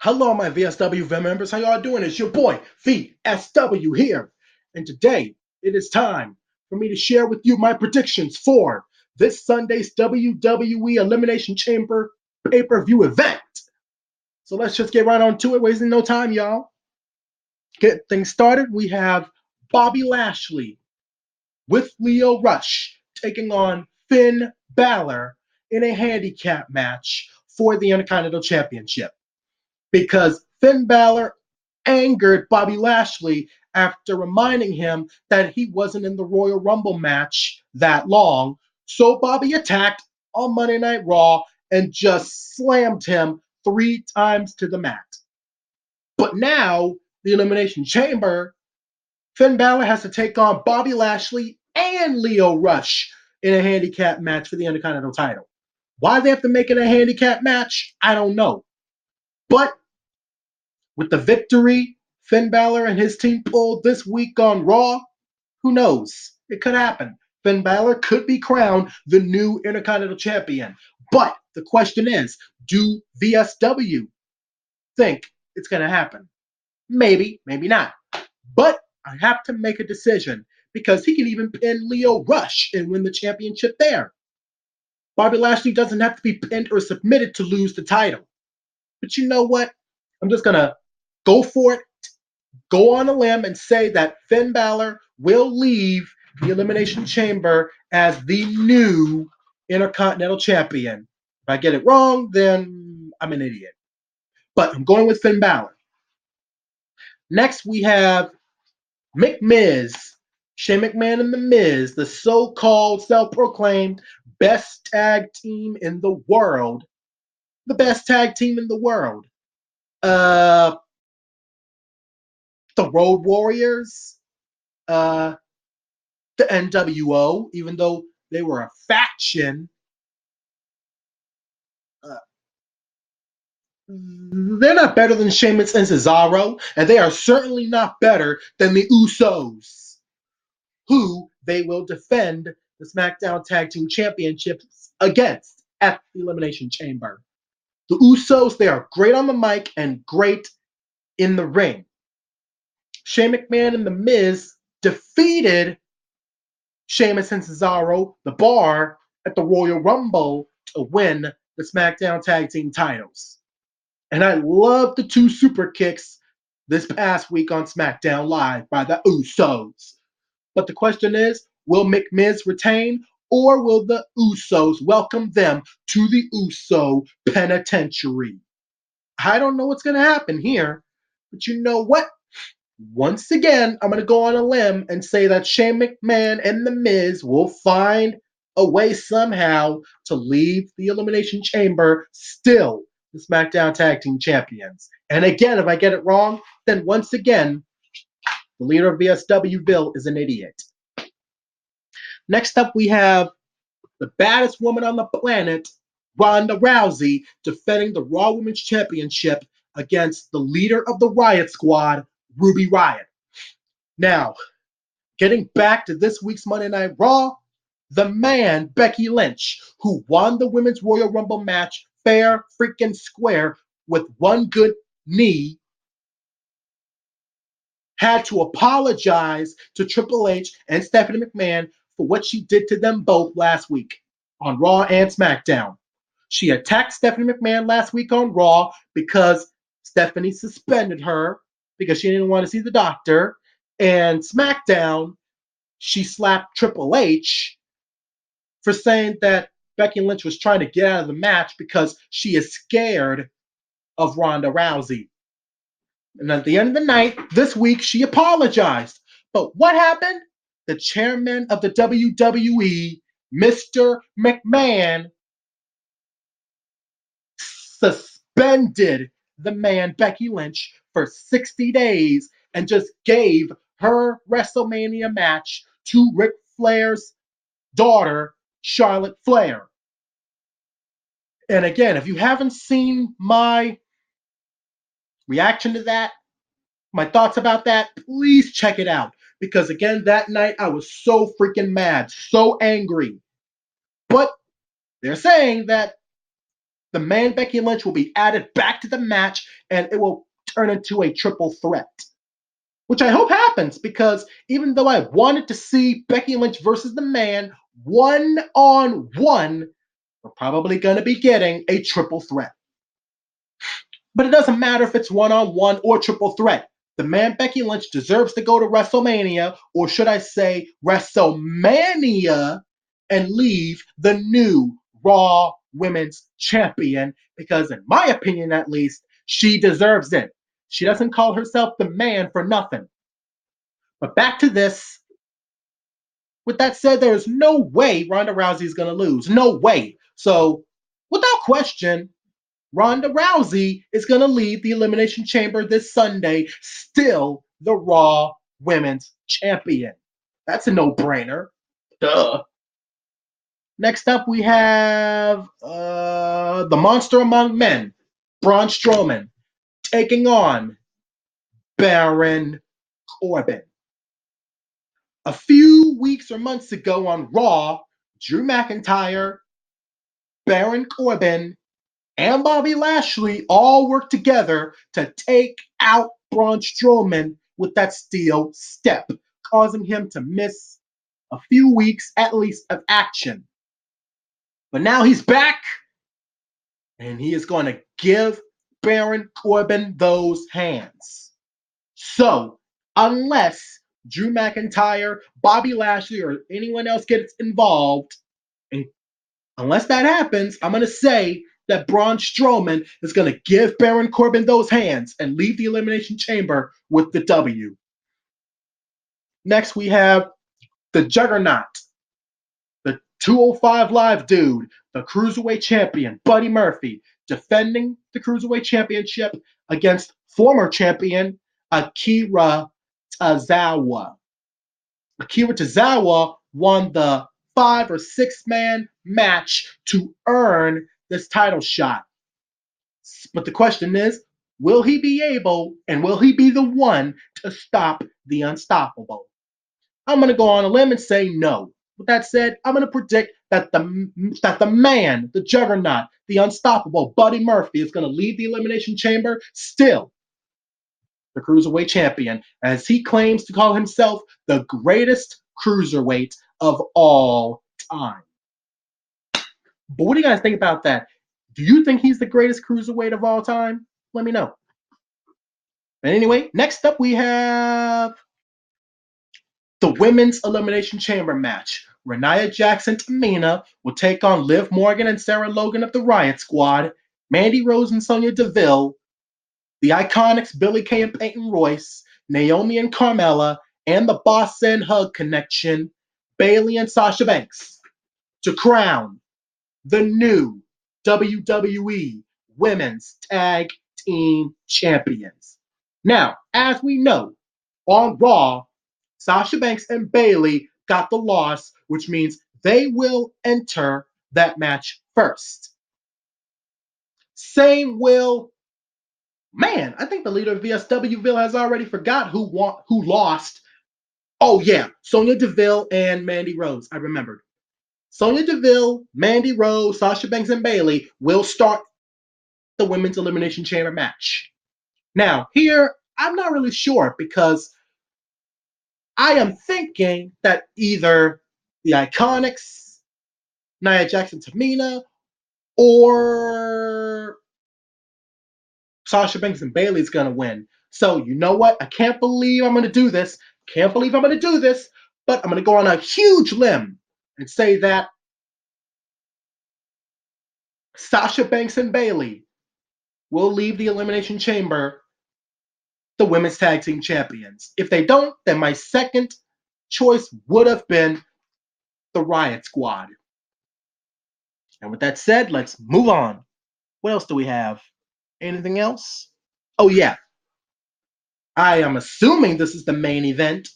Hello, my VSW members. How y'all doing? It's your boy, VSW here. And today, it is time for me to share with you my predictions for this Sunday's WWE Elimination Chamber pay-per-view event. So let's just get right on to it, wasting no time, y'all. Get things started. We have Bobby Lashley with Lio Rush taking on Finn Balor in a handicap match for the Intercontinental Championship, because Finn Balor angered Bobby Lashley after reminding him that he wasn't in the Royal Rumble match that long. So Bobby attacked on Monday Night Raw and just slammed him 3 times to the mat. But now, the Elimination Chamber, Finn Balor has to take on Bobby Lashley and Lio Rush in a handicap match for the Intercontinental title. Why they have to make it a handicap match, I don't know. But with the victory Finn Balor and his team pulled this week on Raw, who knows? It could happen. Finn Balor could be crowned the new Intercontinental Champion. But the question is, do VSW think it's going to happen? Maybe, maybe not. But I have to make a decision, because he can even pin Lio Rush and win the championship there. Bobby Lashley doesn't have to be pinned or submitted to lose the title. But you know what? I'm just going to go for it, go on a limb, and say that Finn Balor will leave the Elimination Chamber as the new Intercontinental Champion. If I get it wrong, then I'm an idiot. But I'm going with Finn Balor. Next, we have McMiz, Shane McMahon and The Miz, the so-called self-proclaimed best tag team in the world. The best tag team in the world. The Road Warriors, the NWO, even though they were a faction, they're not better than Sheamus and Cesaro, and they are certainly not better than the Usos, who they will defend the SmackDown Tag Team Championships against at the Elimination Chamber. The Usos, they are great on the mic and great in the ring. Shane McMahon and The Miz defeated Sheamus and Cesaro, the Bar, at the Royal Rumble to win the SmackDown Tag Team titles. And I love the 2 super kicks this past week on SmackDown Live by the Usos. But the question is, will McMiz retain, or will the Usos welcome them to the Uso penitentiary? I don't know what's going to happen here, but you know what? Once again, I'm going to go on a limb and say that Shane McMahon and The Miz will find a way somehow to leave the Elimination Chamber still the SmackDown Tag Team Champions. And again, if I get it wrong, then once again, the leader of VSW, Bill, is an idiot. Next up, we have the baddest woman on the planet, Ronda Rousey, defending the Raw Women's Championship against the leader of the Riot Squad, Ruby Riott. Now, getting back to this week's Monday Night Raw, the man, Becky Lynch, who won the Women's Royal Rumble match fair freaking square with one good knee, had to apologize to Triple H and Stephanie McMahon for what she did to them both last week on Raw and SmackDown. She attacked Stephanie McMahon last week on Raw because Stephanie suspended her because she didn't want to see the doctor. And SmackDown, she slapped Triple H for saying that Becky Lynch was trying to get out of the match because she is scared of Ronda Rousey. And at the end of the night, this week, she apologized. But what happened? The chairman of the WWE, Mr. McMahon, suspended the man, Becky Lynch, for 60 days and just gave her WrestleMania match to Ric Flair's daughter, Charlotte Flair. And again, if you haven't seen my reaction to that, my thoughts about that, please check it out. Because again, that night I was so freaking mad, so angry. But they're saying that the man Becky Lynch will be added back to the match, and it will turn into a triple threat, which I hope happens, because even though I wanted to see Becky Lynch versus the man one-on-one, we're probably going to be getting a triple threat. But it doesn't matter if it's one-on-one or triple threat. The man Becky Lynch deserves to go to WrestleMania, or should I say WrestleMania, and leave the new Raw Women's Champion, because in my opinion at least, she deserves it. She doesn't call herself the man for nothing. But back to this. With that said, there's no way Ronda Rousey is going to lose. No way. So, without question, Ronda Rousey is going to leave the Elimination Chamber this Sunday, still the Raw Women's Champion. That's a no-brainer. Duh. Next up, we have the Monster Among Men, Braun Strowman, taking on Baron Corbin. A few weeks or months ago on Raw, Drew McIntyre, Baron Corbin, and Bobby Lashley all worked together to take out Braun Strowman with that steel step, causing him to miss a few weeks at least of action. But now he's back, and he is going to give Baron Corbin those hands. So, unless Drew McIntyre, Bobby Lashley, or anyone else gets involved, and unless that happens, I'm going to say that Braun Strowman is going to give Baron Corbin those hands and leave the Elimination Chamber with the W. Next, we have the Juggernaut, the 205 Live dude, the Cruiserweight Champion, Buddy Murphy, defending the Cruiserweight Championship against former champion Akira Tozawa. Akira Tozawa won the 5 or 6 man match to earn this title shot. But the question is, will he be able, and will he be the one to stop the unstoppable? I'm going to go on a limb and say no. With that said, I'm going to predict that the man, the Juggernaut, the unstoppable Buddy Murphy is going to leave the Elimination Chamber still the Cruiserweight Champion, as he claims to call himself the greatest Cruiserweight of all time. But what do you guys think about that? Do you think he's the greatest Cruiserweight of all time? Let me know. But anyway, next up we have the Women's Elimination Chamber match. Nia Jackson Tamina will take on Liv Morgan and Sarah Logan of the Riot Squad, Mandy Rose and Sonya Deville, the Iconics Billie Kay and Peyton Royce, Naomi and Carmella, and the Boss and Hug Connection, Bayley and Sasha Banks, to crown the new WWE Women's Tag Team Champions. Now, as we know, on Raw, Sasha Banks and Bayley got the loss, which means they will enter that match first. Same will, man, I think the leader of VSWville has already forgot who lost. Oh yeah, Sonya Deville and Mandy Rose. I remembered. Sonya Deville, Mandy Rose, Sasha Banks, and Bayley will start the Women's Elimination Chamber match. Now, here, I'm not really sure, because I am thinking that either the Iconics, Nia Jackson Tamina, or Sasha Banks and Bayley is going to win. So, you know what? I can't believe I'm going to do this. But I'm going to go on a huge limb and say that Sasha Banks and Bayley will leave the Elimination Chamber the Women's Tag Team Champions. If they don't, then my second choice would have been the Riot Squad. And with that said, let's move on. What else do we have? Anything else? Oh yeah. I am assuming this is the main event.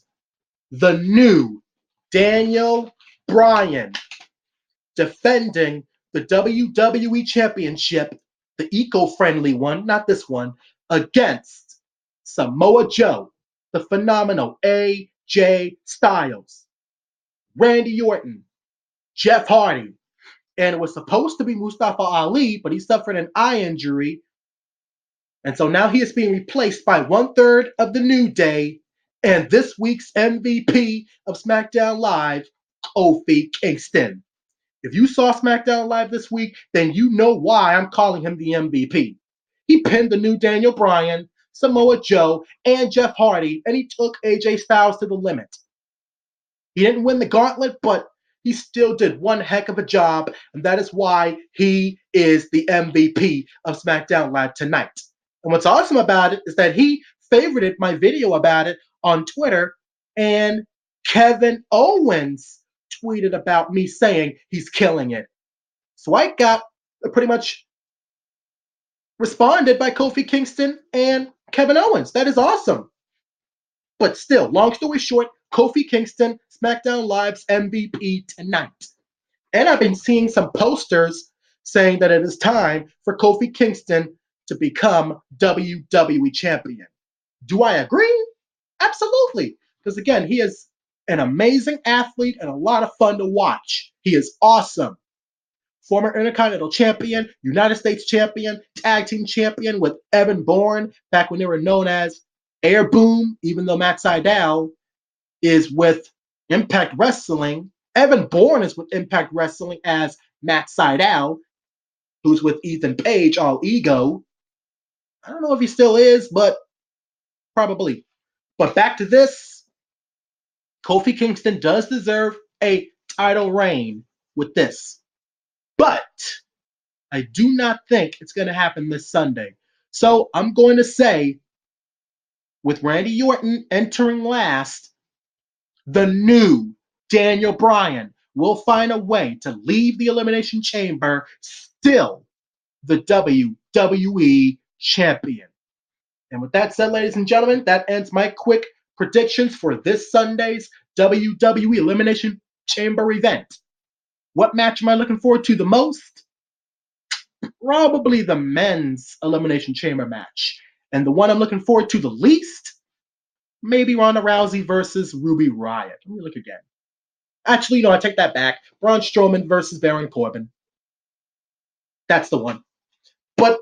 The new Daniel Bryan defending the WWE Championship, the eco-friendly one, not this one, against Samoa Joe, the phenomenal AJ Styles, Randy Orton, Jeff Hardy, and it was supposed to be Mustafa Ali, but he suffered an eye injury. And so now he is being replaced by 1/3 of the New Day and this week's MVP of SmackDown Live, Kofi Kingston. If you saw SmackDown Live this week, then you know why I'm calling him the MVP. He pinned the new Daniel Bryan, Samoa Joe, and Jeff Hardy, and he took AJ Styles to the limit. He didn't win the gauntlet, but he still did one heck of a job, and that is why he is the MVP of SmackDown Live tonight. And what's awesome about it is that he favorited my video about it on Twitter, and Kevin Owens tweeted about me saying he's killing it. So I got pretty much responded by Kofi Kingston and Kevin Owens. That is awesome. But still, long story short, Kofi Kingston, SmackDown Live's MVP tonight. And I've been seeing some posters saying that it is time for Kofi Kingston to become WWE Champion. Do I agree? Absolutely. Because again, he is an amazing athlete and a lot of fun to watch. He is awesome. Former Intercontinental Champion, United States Champion, Tag Team Champion with Evan Bourne back when they were known as Air Boom, even though Matt Sydal is with Impact Wrestling. Evan Bourne is with Impact Wrestling as Matt Sydal, who's with Ethan Page, all ego. I don't know if he still is, but probably. But back to this. Kofi Kingston does deserve a title reign with this. But I do not think it's going to happen this Sunday. So I'm going to say, with Randy Orton entering last, the new Daniel Bryan will find a way to leave the Elimination Chamber still the WWE Champion. And with that said, ladies and gentlemen, that ends my quick predictions for this Sunday's WWE Elimination Chamber event. What match am I looking forward to the most? Probably the men's Elimination Chamber match. And the one I'm looking forward to the least? Maybe Ronda Rousey versus Ruby Riott. Let me look again. Actually, no, I take that back. Braun Strowman versus Baron Corbin. That's the one. But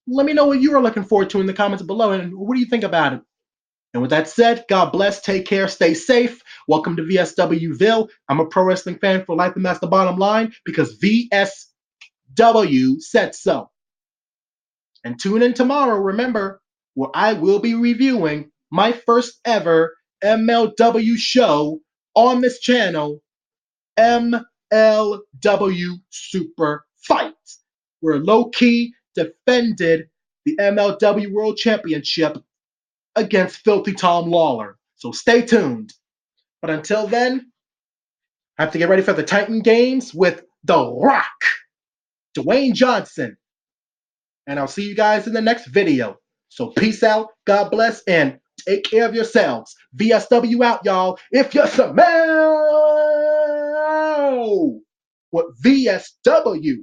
let me know what you are looking forward to in the comments below, and what do you think about it? And with that said, God bless, take care, stay safe. Welcome to VSWville. I'm a pro wrestling fan for life, and that's the bottom line, because VSW said so. And tune in tomorrow, remember, where I will be reviewing my first ever MLW show on this channel, MLW SuperFight, where low-key defended the MLW World Championship against Filthy Tom Lawler. So stay tuned. But until then, I have to get ready for the Titan Games with The Rock, Dwayne Johnson. And I'll see you guys in the next video. So peace out, God bless, and take care of yourselves. VSW out, y'all. If you smell what VSW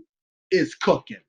is cooking.